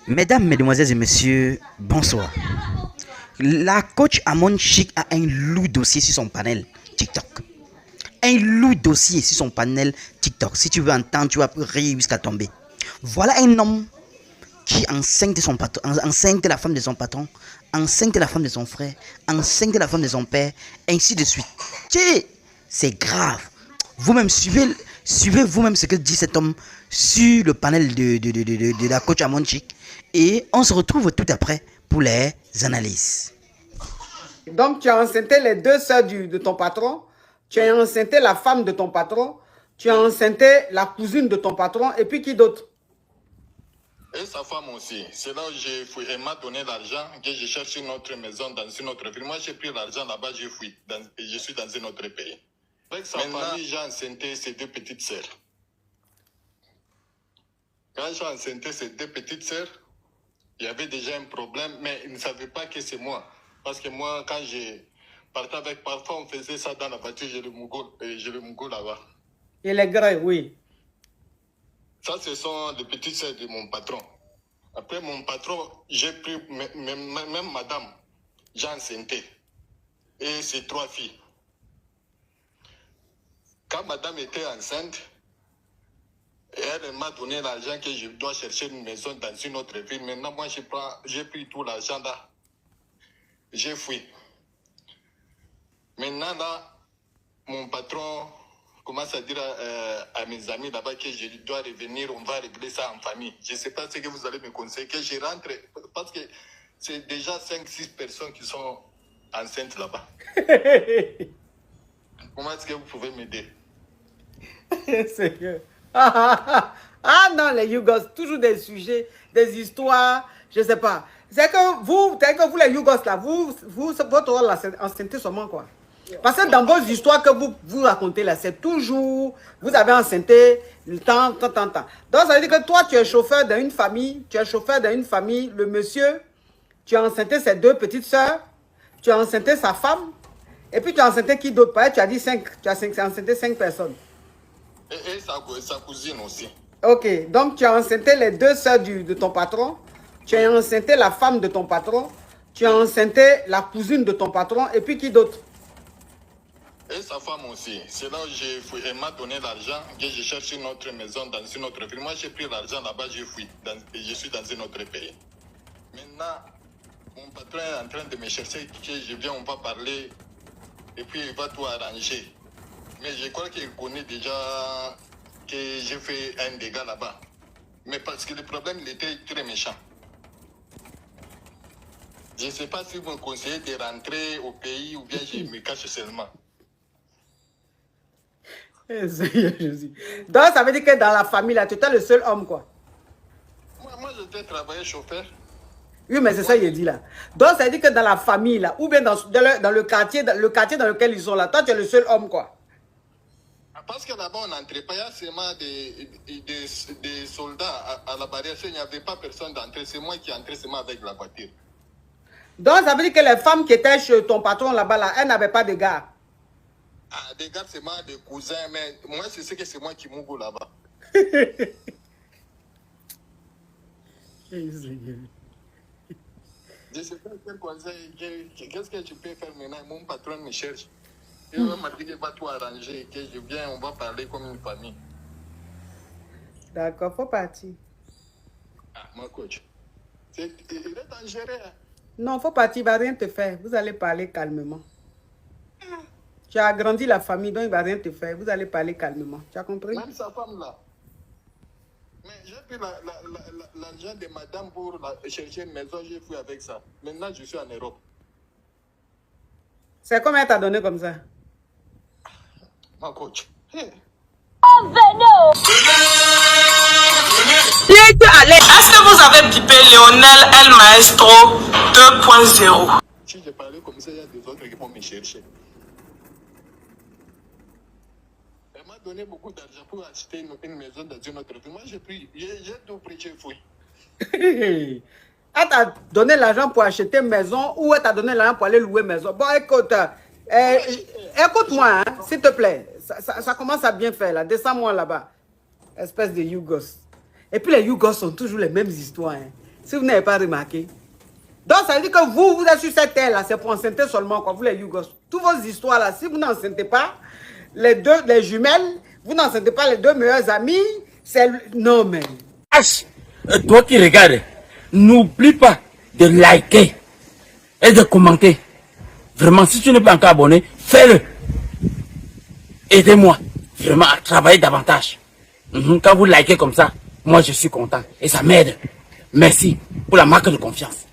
Mesdames, mesdemoiselles et messieurs, bonsoir. La coach Amon Chic a un lourd dossier sur son panel TikTok. Un lourd dossier sur son panel TikTok. Si tu veux entendre, tu vas rire jusqu'à tomber. Voilà un homme qui enceinte son patron, enceinte la femme de son patron, enceinte la femme de son frère, enceinte la femme de son père, ainsi de suite. C'est grave. Vous-même, suivez vous-même ce que dit cet homme sur le panel de la coach Amon Chic. Et on se retrouve tout après pour les analyses. Donc, tu as enceinté les deux sœurs de ton patron, tu as enceinté la femme de ton patron, tu as enceinté la cousine de ton patron, et puis qui d'autre? Et sa femme aussi. C'est là où elle m'a donné l'argent, que je cherche une autre maison dans une autre ville. Moi, j'ai pris l'argent là-bas, j'ai fui. Je suis dans un autre pays. Avec sa famille, j'ai enceinté ses deux petites sœurs. Quand j'ai enceinté ces deux petites sœurs, il y avait déjà un problème, mais ils ne savaient pas que c'est moi. Parce que moi, quand je partais avec, parfois on faisait ça dans la voiture, j'ai le Mugo là-bas. Et les gars, oui. Ça, ce sont les petites sœurs de mon patron. Après, mon patron, j'ai pris, même madame, j'ai enceinté. Et ses trois filles. Quand madame était enceinte, elle m'a donné l'argent que je dois chercher une maison dans une autre ville. Maintenant, moi, j'ai pris tout l'argent là. J'ai fui. Maintenant, là, mon patron commence à dire à mes amis là-bas que je dois revenir, on va régler ça en famille. Je ne sais pas ce que vous allez me conseiller, que je rentre, parce que c'est déjà 5-6 personnes qui sont enceintes là-bas. Comment est-ce que vous pouvez m'aider? Ah non, les Yougos, toujours des sujets, des histoires, je sais pas. C'est que vous les Yougos là, votre rôle là, c'est enceinter seulement quoi. Parce que dans vos histoires que vous racontez là, c'est toujours, vous avez enceinté le temps. Donc ça veut dire que toi, tu es chauffeur d'une famille, le monsieur, tu as enceinté ses deux petites sœurs, tu as enceinté sa femme, et puis tu as enceinté qui d'autre? Tu as dit 5, tu as enceinté 5 personnes. Et sa cousine aussi. Ok, donc tu as enceinté les deux sœurs de ton patron, tu as enceinté la femme de ton patron, tu as enceinté la cousine de ton patron, et puis qui d'autre? Et sa femme aussi. C'est là où elle m'a donné l'argent, que je cherche une autre maison dans une autre ville. Moi, j'ai pris l'argent là-bas, j'ai fui. Je suis dans un autre pays. Maintenant, mon patron est en train de me chercher, que je viens, on va parler, et puis il va tout arranger. Mais je crois qu'il connaît déjà que j'ai fait un dégât là-bas. Mais parce que le problème, il était très méchant. Je ne sais pas si vous me conseillez de rentrer au pays ou bien je me cache seulement. Seigneur Jésus. Donc ça veut dire que dans la famille là, tu étais le seul homme quoi. Moi j'étais travailleur chauffeur. Oui, mais c'est ça qu'il dit là. Donc ça veut dire que dans la famille là, ou bien dans le quartier dans lequel ils sont là, toi tu es le seul homme quoi. Parce que là-bas, on n'entrait pas, il y a seulement des soldats à la barrière. Il n'y avait pas personne d'entrer. C'est moi qui entrais seulement avec la voiture. Donc, ça veut dire que les femmes qui étaient chez ton patron là-bas, là, elles n'avaient pas de gars. Ah, des gars, c'est moi, des cousins, mais moi, c'est ce que c'est moi qui m'ouvre là-bas. Je ne sais pas quel conseil, qu'est-ce que tu peux faire maintenant? Mon patron me cherche. Il m'a dit qu'il va tout arranger, que je viens, on va parler comme une famille. D'accord, faut partir. Ah, mon coach. Il est dangereux. Hein? Non, faut partir, il ne va rien te faire. Vous allez parler calmement. Tu as agrandi la famille, donc il ne va rien te faire. Vous allez parler calmement. Tu as compris? Même sa femme là. Mais j'ai pris l'argent de madame pour chercher une maison, j'ai fui avec ça. Maintenant, je suis en Europe. C'est combien t'as donné comme ça? Mon coach. Hey. Oh, Venez! Est-ce que vous avez bipé Lionel El Maestro 2.0? Si je parlais comme ça, il y a des autres qui vont me chercher. Elle m'a donné beaucoup d'argent pour acheter une maison dans une autre ville. Moi, j'ai tout pris, j'ai fui. Elle t'a donné l'argent pour acheter une maison ou elle t'a donné l'argent pour aller louer une maison? Bon, écoute, écoute-moi, hein, s'il te plaît. Ça commence à bien faire, là. Descends-moi là-bas. Espèce de Yougos. Et puis les Yougos sont toujours les mêmes histoires. Hein. Si vous n'avez pas remarqué. Donc, ça veut dire que vous êtes sur cette terre-là, c'est pour enceinter seulement, quoi. Vous, les Yougos. Toutes vos histoires-là, si vous n'enceintez pas les jumelles, vous n'enceintez pas les deux meilleurs amis, c'est... Non, mais... Toi qui regardes, n'oublie pas de liker et de commenter. Vraiment, si tu n'es pas encore abonné, fais-le. Aidez-moi vraiment à travailler davantage. Quand vous likez comme ça, moi je suis content et ça m'aide. Merci pour la marque de confiance.